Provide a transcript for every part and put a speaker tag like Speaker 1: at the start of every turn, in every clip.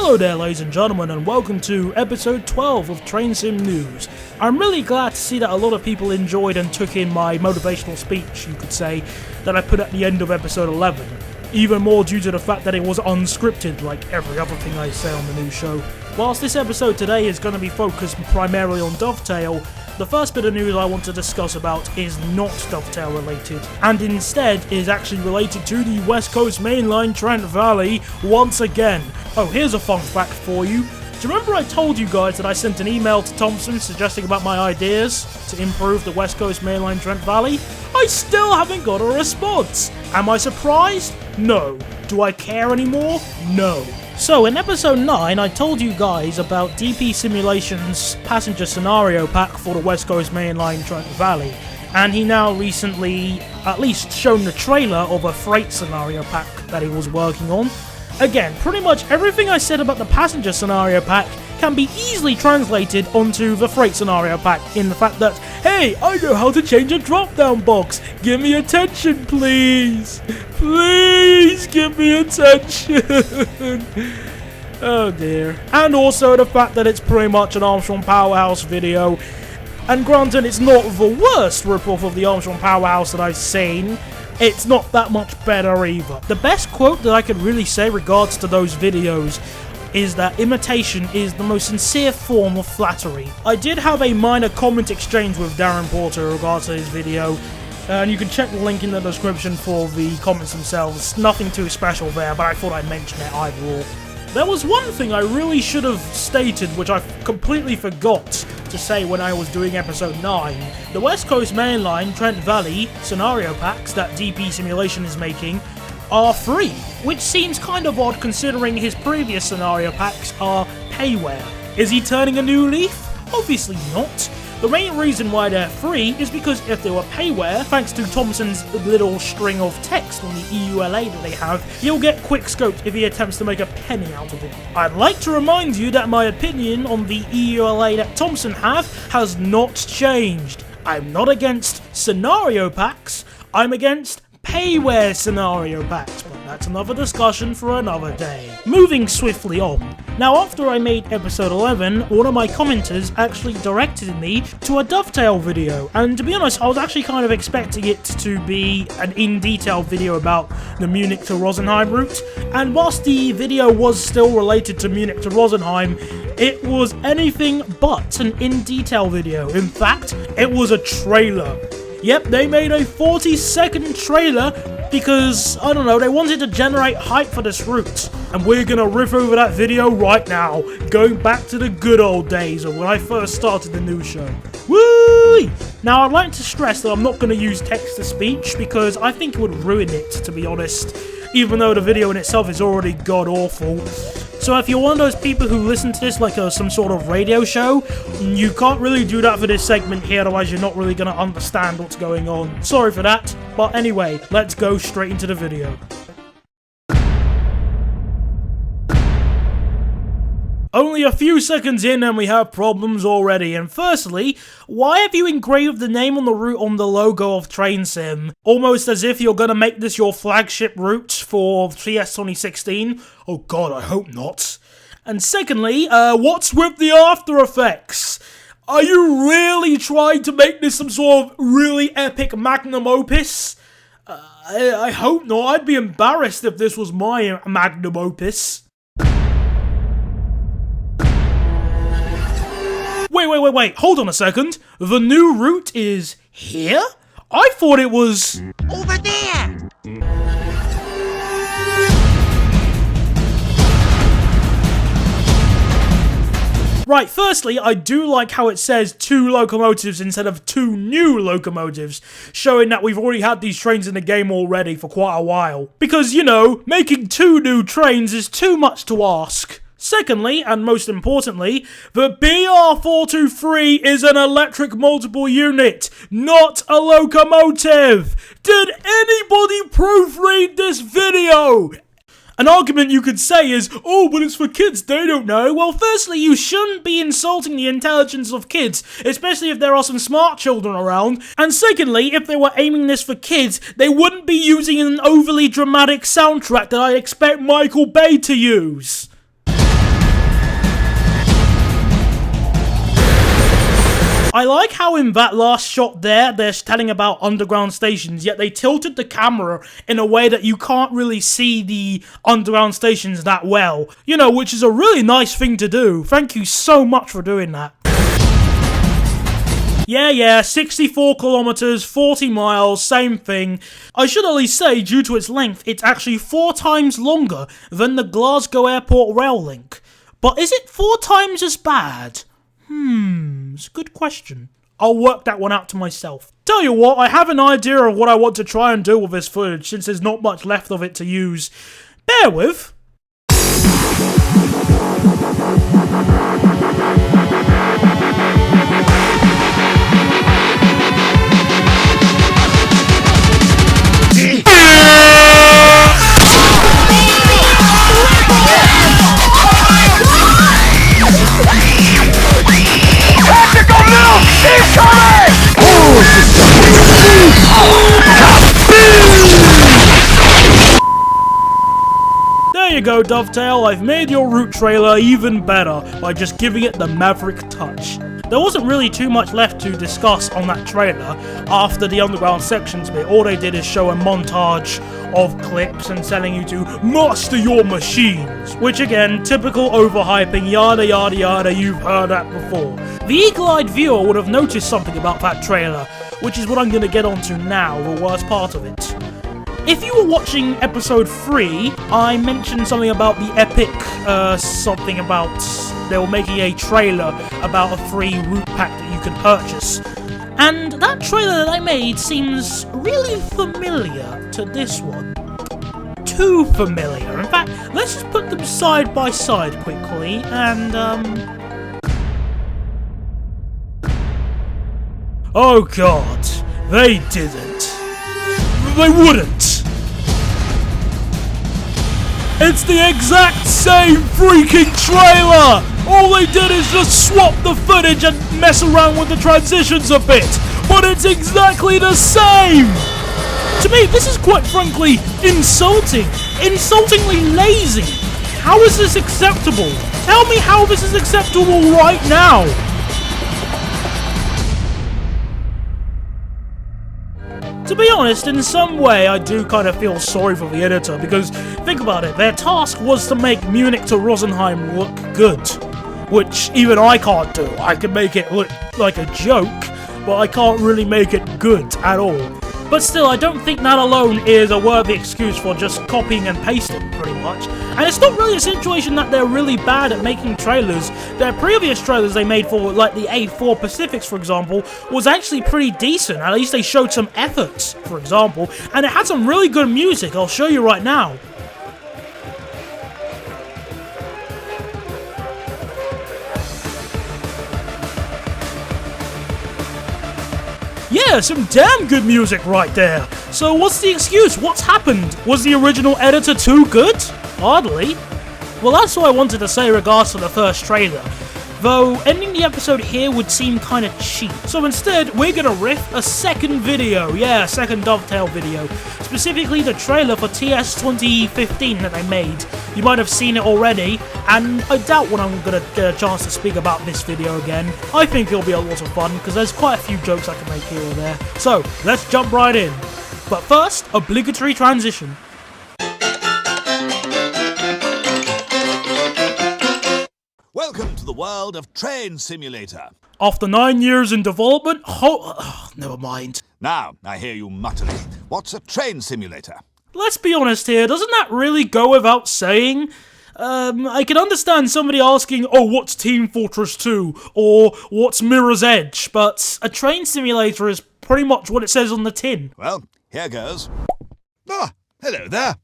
Speaker 1: Hello there ladies and gentlemen, and welcome to episode 12 of Train Sim News. I'm really glad to see that a lot of people enjoyed and took in my motivational speech, you could say, that I put at the end of episode 11. Even more due to the fact that it was unscripted like every other thing I say on the new show. Whilst this episode today is going to be focused primarily on DoveTail, the first bit of news I want to discuss about is not DoveTail related, and instead is actually related to the West Coast Mainline Trent Valley once again. Oh, here's a fun fact for you. Do you remember I told you guys that I sent an email to Thompson suggesting about my ideas to improve the West Coast Mainline Trent Valley? I still haven't got a response. Am I surprised? No. Do I care anymore? No. So, in episode 9, I told you guys about DP Simulation's passenger scenario pack for the West Coast Mainline Trent Valley, and he now recently at least shown the trailer of a freight scenario pack that he was working on. Again, pretty much everything I said about the passenger scenario pack can be easily translated onto the freight scenario pack, in the fact that, hey, I know how to change a drop-down box, give me attention please, please give me attention. Oh dear. And also the fact that it's pretty much an Armstrong Powerhouse video, and granted it's not the worst ripoff of the Armstrong Powerhouse that I've seen, it's not that much better either. The best quote that I could really say regards to those videos is that imitation is the most sincere form of flattery. I did have a minor comment exchange with Darren Porter in regards to his video, and you can check the link in the description for the comments themselves. Nothing too special there, but I thought I'd mention it either or. There was one thing I really should have stated, which I completely forgot to say when I was doing episode 9. The West Coast Mainline Trent Valley scenario packs that DP Simulation is making are free, which seems kind of odd considering his previous scenario packs are payware. Is he turning a new leaf? Obviously not. The main reason why they're free is because if they were payware, thanks to Thompson's little string of text on the EULA that they have, he'll get quick-scoped if he attempts to make a penny out of it. I'd like to remind you that my opinion on the EULA that Thompson has not changed. I'm not against scenario packs, I'm against payware scenario packs, but that's another discussion for another day. Moving swiftly on. Now, after I made episode 11, one of my commenters actually directed me to a DoveTail video, and to be honest, I was actually kind of expecting it to be an in-detail video about the Munich to Rosenhiem route, and whilst the video was still related to Munich to Rosenhiem, it was anything but an in-detail video. In fact, it was a trailer. Yep, they made a 40-second trailer because, I don't know, they wanted to generate hype for this route. And we're gonna riff over that video right now, going back to the good old days of when I first started the news show. Woo! Now, I'd like to stress that I'm not gonna use text-to-speech because I think it would ruin it, to be honest, even though the video in itself is already god-awful. So if you're one of those people who listen to this like some sort of radio show, you can't really do that for this segment here, otherwise you're not really going to understand what's going on. Sorry for that, but anyway, let's go straight into the video. Only a few seconds in and we have problems already, and firstly, why have you engraved the name on the route on the logo of Train Sim? Almost as if you're gonna make this your flagship route for TS2016? Oh god, I hope not. And secondly, what's with the After Effects? Are you really trying to make this some sort of really epic magnum opus? I hope not. I'd be embarrassed if this was my magnum opus. Wait, hold on a second. The new route is here? I thought it was
Speaker 2: over there!
Speaker 1: Right, firstly, I do like how it says 2 locomotives instead of 2 new locomotives, showing that we've already had these trains in the game already for quite a while. Because, you know, making 2 new trains is too much to ask. Secondly, and most importantly, the BR423 is an electric multiple unit, not a locomotive! Did anybody proofread this video? An argument you could say is, oh, but it's for kids, they don't know. Well, firstly, you shouldn't be insulting the intelligence of kids, especially if there are some smart children around. And secondly, if they were aiming this for kids, they wouldn't be using an overly dramatic soundtrack that I expect Michael Bay to use. I like how in that last shot there, they're telling about underground stations, yet they tilted the camera in a way that you can't really see the underground stations that well. You know, which is a really nice thing to do. Thank you so much for doing that. Yeah, 64 kilometers, 40 miles, same thing. I should at least say, due to its length, it's actually 4 times longer than the Glasgow Airport rail link. But is it 4 times as bad? It's a good question. I'll work that one out to myself. Tell you what, I have an idea of what I want to try and do with this footage, since there's not much left of it to use. Bear with. There you go, DoveTail, I've made your route trailer even better by just giving it the Maverick touch. There wasn't really too much left to discuss on that trailer after the underground sections bit. All they did is show a montage of clips and telling you to master your machines, which again, typical overhyping, yada yada yada, you've heard that before. The eagle-eyed viewer would have noticed something about that trailer, which is what I'm going to get onto now, the worst part of it. If you were watching episode 3, I mentioned something about the epic, something about they were making a trailer about a free route pack that you could purchase. And that trailer that I made seems really familiar to this one. Too familiar. In fact, let's just put them side by side quickly, and, oh god, they didn't. They wouldn't. It's the exact same freaking trailer! All they did is just swap the footage and mess around with the transitions a bit, but it's exactly the same! To me, this is quite frankly insulting. Insultingly lazy. How is this acceptable? Tell me how this is acceptable right now! To be honest, in some way, I do kind of feel sorry for the editor, because, think about it, their task was to make Munich to Rosenhiem look good, which even I can't do. I can make it look like a joke, but I can't really make it good at all. But still, I don't think that alone is a worthy excuse for just copying and pasting, pretty much. And it's not really a situation that they're really bad at making trailers. Their previous trailers they made for, like, the A4 Pacifics, for example, was actually pretty decent. At least they showed some effort, for example. And it had some really good music, I'll show you right now. Yeah, some damn good music right there. So what's the excuse? What's happened? Was the original editor too good? Hardly. Well, that's what I wanted to say in regards to the first trailer. Though, ending the episode here would seem kinda cheap. So instead, we're gonna riff a second video. Yeah, a second DoveTail video. Specifically the trailer for TS2015 that I made. You might have seen it already, and I doubt when I'm gonna get a chance to speak about this video again. I think it'll be a lot of fun, because there's quite a few jokes I can make here or there. So, let's jump right in. But first, obligatory transition.
Speaker 2: Welcome to the world of Train Simulator.
Speaker 1: After 9 years in development, never mind.
Speaker 2: Now, I hear you muttering. What's a train simulator?
Speaker 1: Let's be honest here, doesn't that really go without saying? I can understand somebody asking, oh, what's Team Fortress 2? Or what's Mirror's Edge? But a train simulator is pretty much what it says on the tin.
Speaker 2: Well, here goes. Ah, hello there.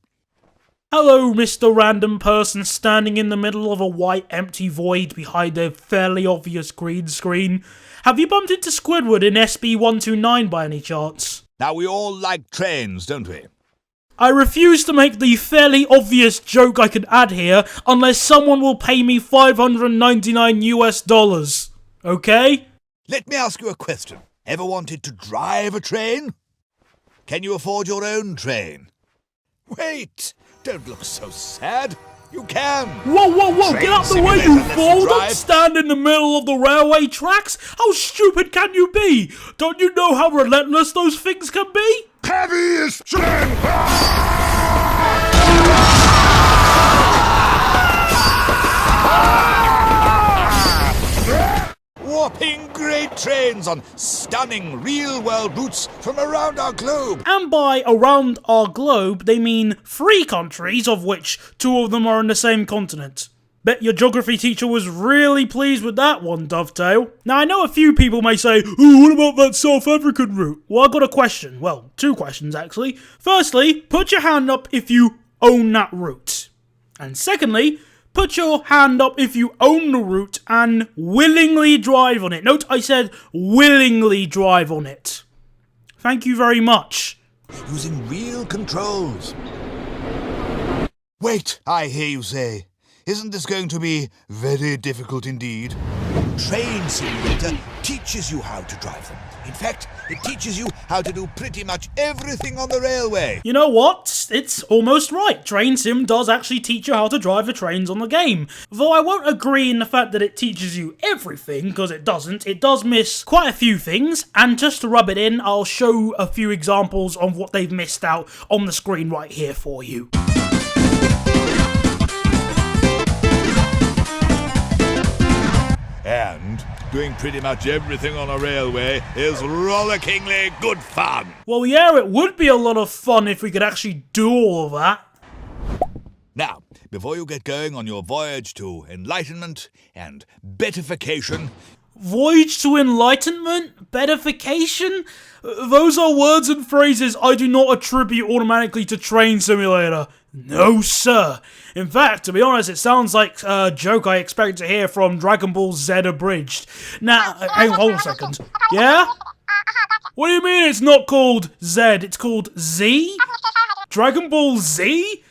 Speaker 1: Hello, Mr. Random Person standing in the middle of a white empty void behind a fairly obvious green screen. Have you bumped into Squidward in SB129 by any chance?
Speaker 2: Now, we all like trains, don't we?
Speaker 1: I refuse to make the fairly obvious joke I could add here unless someone will pay me $599 US. Okay?
Speaker 2: Let me ask you a question. Ever wanted to drive a train? Can you afford your own train? Wait! Don't look so sad. You can.
Speaker 1: Whoa, whoa, whoa,
Speaker 2: Train
Speaker 1: get out the way,
Speaker 2: simulator
Speaker 1: you
Speaker 2: lets you
Speaker 1: fool! Don't
Speaker 2: drive.
Speaker 1: stand in the middle of the railway tracks! How stupid can you be? Don't you know how relentless those things can be?
Speaker 2: Heavy is strength. Warping great trains on stunning real-world routes from around our globe.
Speaker 1: And by around our globe, they mean 3 countries, of which 2 of them are in the same continent. Bet your geography teacher was really pleased with that one, DoveTail. Now, I know a few people may say, "Oh, what about that South African route?" Well, I got a question. Well, 2 questions, actually. Firstly, put your hand up if you own that route. And secondly, put your hand up if you own the route and willingly drive on it. Note I said willingly drive on it. Thank you very much.
Speaker 2: Using real controls. Wait, I hear you say. Isn't this going to be very difficult indeed? Train Simulator teaches you how to drive them. In fact, it teaches you how to do pretty much everything on the railway.
Speaker 1: You know what? It's almost right. Train Sim does actually teach you how to drive the trains on the game. Though I won't agree in the fact that it teaches you everything, because it doesn't. It does miss quite a few things, and just to rub it in, I'll show a few examples of what they've missed out on the screen right here for you.
Speaker 2: And doing pretty much everything on a railway is rollickingly good fun.
Speaker 1: Well, yeah, it would be a lot of fun if we could actually do all of that.
Speaker 2: Now, before you get going on your voyage to enlightenment and beatification...
Speaker 1: Voyage to enlightenment? Beatification? Those are words and phrases I do not attribute automatically to Train Simulator. No, sir. In fact, to be honest, it sounds like a joke I expect to hear from Dragon Ball Z Abridged. Now, hang on, hold on a second. Yeah? What do you mean it's not called Z? It's called Z? Dragon Ball Z?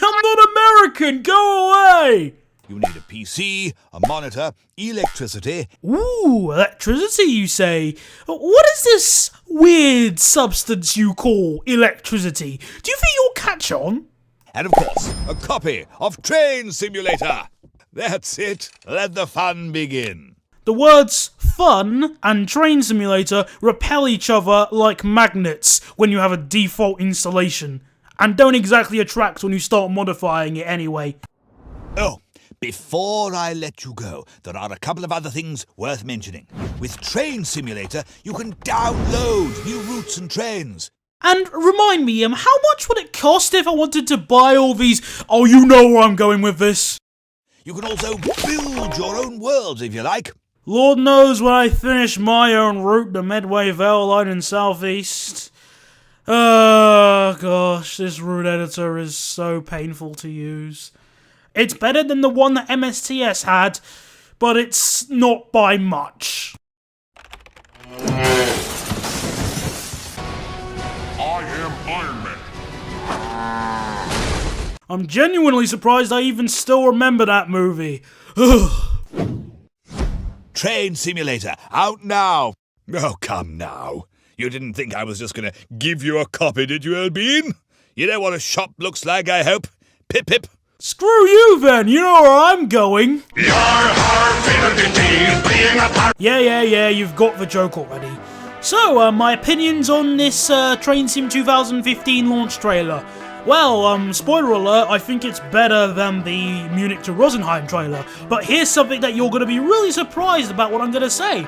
Speaker 1: I'm not American! Go away!
Speaker 2: You need a PC, a monitor, electricity...
Speaker 1: Ooh, electricity, you say? What is this weird substance you call electricity? Do you think you'll catch on?
Speaker 2: And of course, a copy of Train Simulator. That's it. Let the fun begin.
Speaker 1: The words fun and Train Simulator repel each other like magnets when you have a default installation, and don't exactly attract when you start modifying it anyway.
Speaker 2: Oh, before I let you go, there are a couple of other things worth mentioning. With Train Simulator, you can download new routes and trains.
Speaker 1: And remind me, how much would it cost if I wanted to buy all these? Oh, you know where I'm going with this.
Speaker 2: You can also build your own worlds if you like.
Speaker 1: Lord knows when I finish my own route, the Medway Vale Line in Southeast. Oh gosh, this route editor is so painful to use. It's better than the one that MSTS had, but it's not by much.
Speaker 3: I am Iron Man.
Speaker 1: I'm genuinely surprised I even still remember that movie.
Speaker 2: Train Simulator, out now. Oh, come now. You didn't think I was just gonna give you a copy, did you, Elbean? You know what a shop looks like, I hope? Pip pip.
Speaker 1: Screw you then, you know where I'm going. Yeah, you've got the joke already. So, my opinions on this Train Sim 2015 launch trailer. Well, spoiler alert, I think it's better than the Munich to Rosenhiem trailer, but here's something that you're going to be really surprised about what I'm going to say.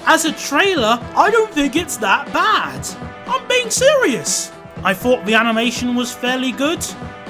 Speaker 1: As a trailer, I don't think it's that bad. I'm being serious. I thought the animation was fairly good.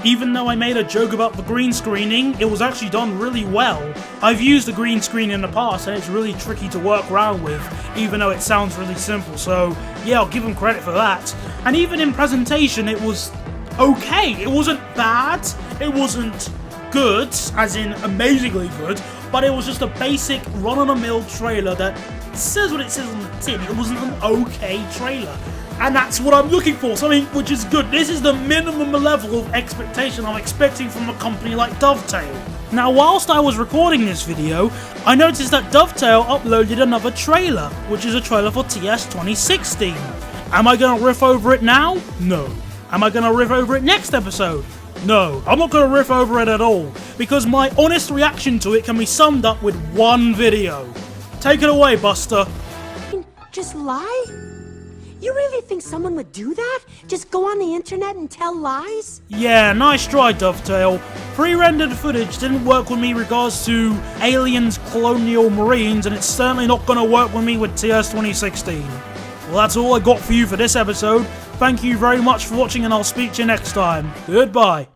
Speaker 1: Even though I made a joke about the green screening, it was actually done really well. I've used the green screen in the past and it's really tricky to work around with, even though it sounds really simple, so yeah, I'll give them credit for that. And even in presentation, it was okay. It wasn't bad, it wasn't good, as in amazingly good, but it was just a basic run-of-the-mill trailer that says what it says on the tin. It wasn't an okay trailer. And that's what I'm looking for, something which is good. This is the minimum level of expectation I'm expecting from a company like DoveTail. Now, whilst I was recording this video, I noticed that DoveTail uploaded another trailer, which is a trailer for TS2016. Am I going to riff over it now? No. Am I going to riff over it next episode? No, I'm not going to riff over it at all, because my honest reaction to it can be summed up with one video. Take it away, Buster.
Speaker 4: Just lie? You really think someone would do that? Just go on the internet and tell lies?
Speaker 1: Yeah, nice try, DoveTail. Pre-rendered footage didn't work with me regards to aliens, colonial marines, and it's certainly not going to work with me with TS2016. Well, that's all I got for you for this episode. Thank you very much for watching, and I'll speak to you next time. Goodbye.